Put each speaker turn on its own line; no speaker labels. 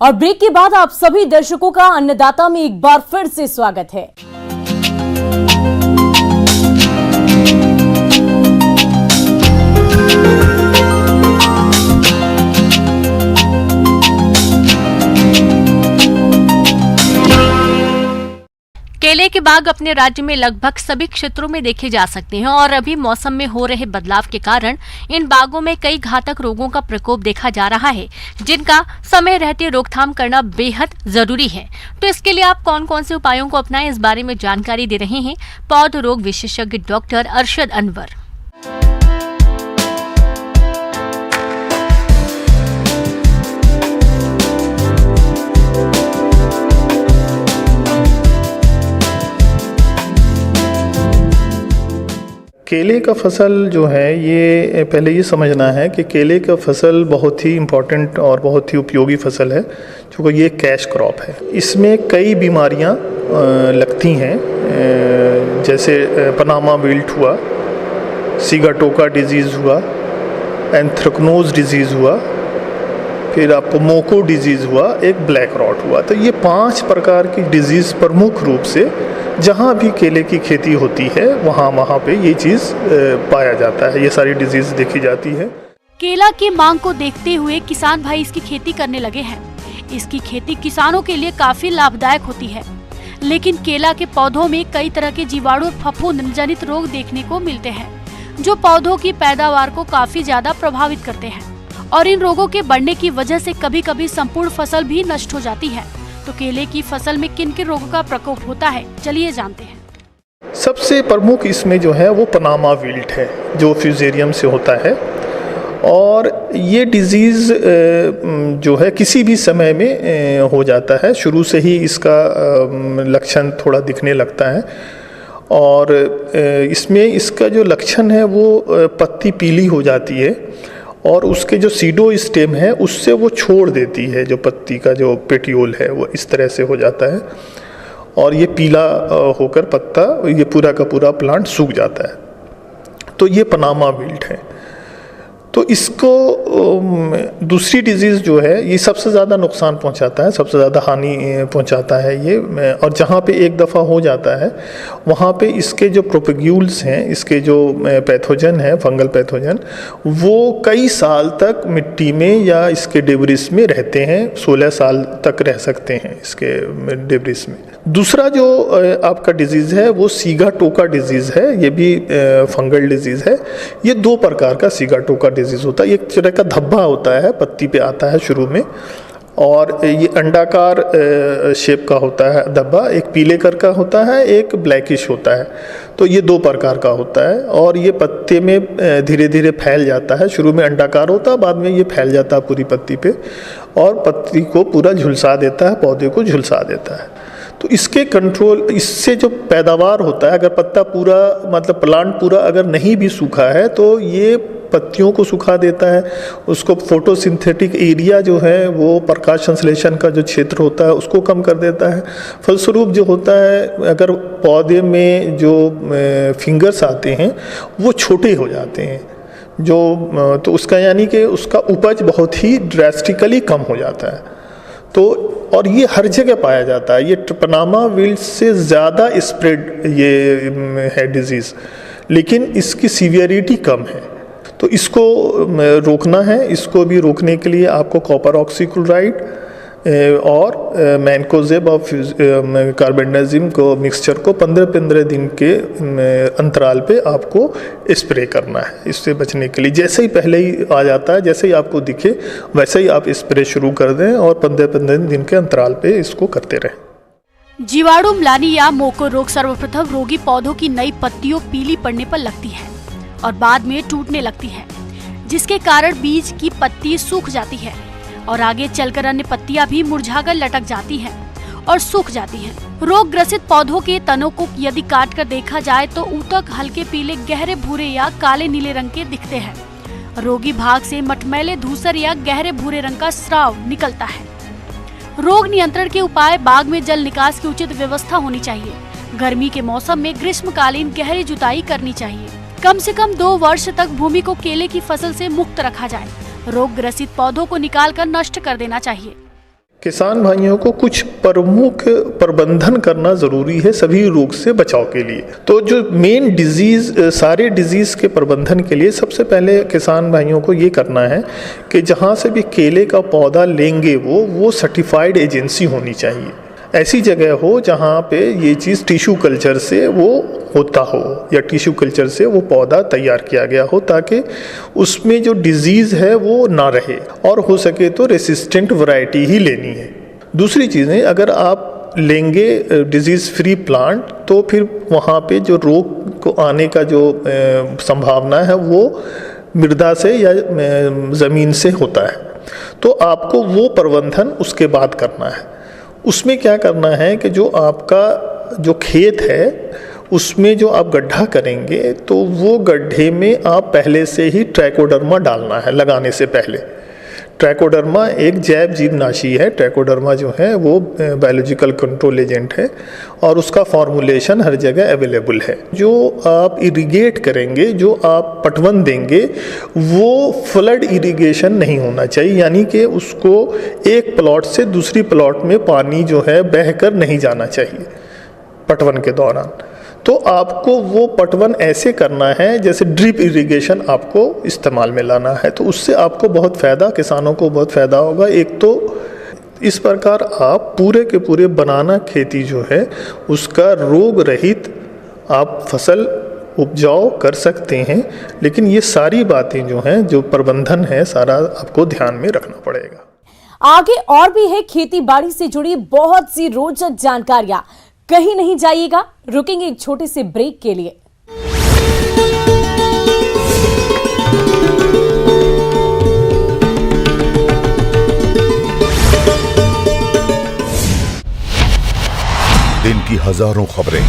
और ब्रेक के बाद आप सभी दर्शकों का अन्नदाता में एक बार फिर से स्वागत है।
केले के बाग अपने राज्य में लगभग सभी क्षेत्रों में देखे जा सकते हैं और अभी मौसम में हो रहे बदलाव के कारण इन बागों में कई घातक रोगों का प्रकोप देखा जा रहा है, जिनका समय रहते रोकथाम करना बेहद जरूरी है। तो इसके लिए आप कौन कौन से उपायों को अपनाएं, इस बारे में जानकारी दे रहे हैं पौध रोग विशेषज्ञ डॉक्टर अरशद अनवर।
केले का फसल जो है, ये पहले ये समझना है कि केले का फसल बहुत ही इम्पोर्टेंट और बहुत ही उपयोगी फसल है, क्योंकि ये कैश क्रॉप है। इसमें कई बीमारियां लगती हैं, जैसे पनामा विल्ट हुआ, सीगाटोका डिजीज़ हुआ, एंथ्रेक्नोज डिजीज़ हुआ, फिर आपको मोको डिजीज़ हुआ, एक ब्लैक रॉट हुआ। तो ये 5 प्रकार की डिजीज़ प्रमुख रूप से जहाँ भी केले की खेती होती है वहाँ पे ये चीज़ पाया जाता है, ये सारी डिजीज़ देखी जाती है।
केला की मांग को देखते हुए किसान भाई इसकी खेती करने लगे हैं। इसकी खेती किसानों के लिए काफी लाभदायक होती है, लेकिन केला के पौधों में कई तरह के जीवाणु और फफूंद जनित रोग देखने को मिलते हैं, जो पौधों की पैदावार को काफी ज्यादा प्रभावित करते हैं और इन रोगों के बढ़ने की वजह से कभी कभी संपूर्ण फसल भी नष्ट हो जाती है। तो केले की फसल में किन किन रोगों का प्रकोप होता है, चलिए जानते हैं।
सबसे प्रमुख इसमें जो है वो पनामा विल्ट है, जो फ्यूजेरियम से होता है। और ये डिजीज़ जो है किसी भी समय में हो जाता है, शुरू से ही इसका लक्षण थोड़ा दिखने लगता है। और इसमें इसका जो लक्षण है वो पत्ती पीली हो जाती है और उसके जो सीडो स्टेम है उससे वो छोड़ देती है, जो पत्ती का जो पेटियोल है वो इस तरह से हो जाता है और ये पीला होकर पत्ता, ये पूरा का पूरा प्लांट सूख जाता है। तो ये पनामा विल्ट है। तो इसको दूसरी डिजीज़ जो है, ये सबसे ज़्यादा नुकसान पहुंचाता है, सबसे ज़्यादा हानि पहुंचाता है ये। और जहाँ पे एक दफ़ा हो जाता है वहाँ पे इसके जो प्रोपेग्यूल्स हैं, इसके जो पैथोजन है, फंगल पैथोजन, वो कई साल तक मिट्टी में या इसके डेब्रिस में रहते हैं, 16 साल तक रह सकते हैं इसके डेब्रिस में। दूसरा जो आपका डिजीज़ है वो सीगाटोका डिजीज़ है, ये भी फंगल डिजीज़ है। ये 2 प्रकार का सीगाटोका डिजीज़ होता है। एक तरह का धब्बा होता है, पत्ती पे आता है शुरू में, और ये अंडाकार शेप का होता है धब्बा, एक पीले कलर का होता है, एक ब्लैकिश होता है। तो ये 2 प्रकार का होता है और ये पत्ते में धीरे धीरे फैल जाता है। शुरू में अंडाकार होता है, बाद में ये फैल जाता है पूरी पत्ती पे और पत्ती को पूरा झुलसा देता है, पौधे को झुलसा देता है। तो इसके कंट्रोल, इससे जो पैदावार होता है, अगर पत्ता पूरा मतलब प्लांट पूरा अगर नहीं भी सूखा है तो ये पत्तियों को सुखा देता है, उसको फोटोसिंथेटिक एरिया जो है वो प्रकाश संश्लेषण का जो क्षेत्र होता है उसको कम कर देता है। फलस्वरूप जो होता है, अगर पौधे में जो फिंगर्स आते हैं वो छोटे हो जाते हैं, जो तो उसका यानी कि उसका उपज बहुत ही ड्रास्टिकली कम हो जाता है। तो और ये हर जगह पाया जाता है, ये पनामा विल्ट से ज़्यादा स्प्रेड ये है डिजीज़, लेकिन इसकी सीवियरिटी कम है। तो इसको रोकना है। इसको भी रोकने के लिए आपको कॉपर ऑक्सीक्लोराइड और मैनकोजेब और कार्बेंडाजिम को मिक्सचर को 15-15 दिन के अंतराल पे आपको स्प्रे करना है, इससे बचने के लिए। जैसे ही पहले ही आ जाता है, जैसे ही आपको दिखे वैसे ही आप स्प्रे शुरू कर दें और 15-15 दिन के अंतराल पे इसको करते रहें।
जीवाणु म्लानी या मोको रोग सर्वप्रथम रोगी पौधों की नई पत्तियों पीली पड़ने पर लगती है और बाद में टूटने लगती है, जिसके कारण बीज की पत्ती सूख जाती है और आगे चलकर अन्य पत्तियां भी मुरझाकर लटक जाती हैं और सूख जाती हैं। रोग ग्रसित पौधों के तनों को यदि काट कर देखा जाए तो ऊतक हल्के पीले, गहरे भूरे या काले नीले रंग के दिखते हैं। रोगी भाग से मटमैले धूसर या गहरे भूरे रंग का स्राव निकलता है। रोग नियंत्रण के उपाय: बाग में जल निकास की उचित व्यवस्था होनी चाहिए। गर्मी के मौसम में ग्रीष्मकालीन गहरी जुताई करनी चाहिए। कम से कम 2 वर्ष तक भूमि को केले की फसल से मुक्त रखा जाए। रोग ग्रसित पौधों को निकालकर नष्ट कर देना चाहिए।
किसान भाइयों को कुछ प्रमुख प्रबंधन करना ज़रूरी है सभी रोग से बचाव के लिए। तो जो मेन डिजीज़, सारे डिजीज़ के प्रबंधन के लिए सबसे पहले किसान भाइयों को ये करना है कि जहाँ से भी केले का पौधा लेंगे वो सर्टिफाइड एजेंसी होनी चाहिए। ऐसी जगह हो जहाँ पे ये चीज़ टिश्यू कल्चर से वो होता हो या टिश्यू कल्चर से वो पौधा तैयार किया गया हो, ताकि उसमें जो डिजीज़ है वो ना रहे, और हो सके तो रेसिस्टेंट वैरायटी ही लेनी है। दूसरी चीज़ें, अगर आप लेंगे डिजीज़ फ्री प्लांट तो फिर वहाँ पे जो रोग को आने का जो संभावना है वो मृदा से या ज़मीन से होता है। तो आपको वो प्रबंधन उसके बाद करना है। उसमें क्या करना है कि जो आपका जो खेत है उसमें जो आप गड्ढा करेंगे तो वो गड्ढे में आप पहले से ही ट्राइकोडर्मा डालना है लगाने से पहले। ट्राइकोडर्मा एक जैव जीवनाशी है। ट्राइकोडर्मा जो है वो बायोलॉजिकल कंट्रोल एजेंट है और उसका फॉर्मुलेशन हर जगह अवेलेबल है। जो आप इरिगेट करेंगे, जो आप पटवन देंगे, वो फ्लड इरिगेशन नहीं होना चाहिए, यानी कि उसको एक प्लॉट से दूसरी प्लॉट में पानी जो है बहकर नहीं जाना चाहिए पटवन के दौरान। तो आपको वो पटवन ऐसे करना है जैसे ड्रिप इरिगेशन आपको इस्तेमाल में लाना है। तो उससे आपको बहुत फ़ायदा, किसानों को बहुत फ़ायदा होगा। एक तो इस प्रकार आप पूरे के पूरे बनाना खेती जो है उसका रोग रहित आप फसल उपजाऊ कर सकते हैं। लेकिन ये सारी बातें जो हैं, जो प्रबंधन है, सारा आपको ध्यान में रखना पड़ेगा।
आगे और भी है खेती बाड़ी से जुड़ी बहुत सी रोचक जानकारियां। कहीं नहीं जाइएगा, रुकेंगे एक छोटे से ब्रेक के लिए।
दिन की हजारों खबरें,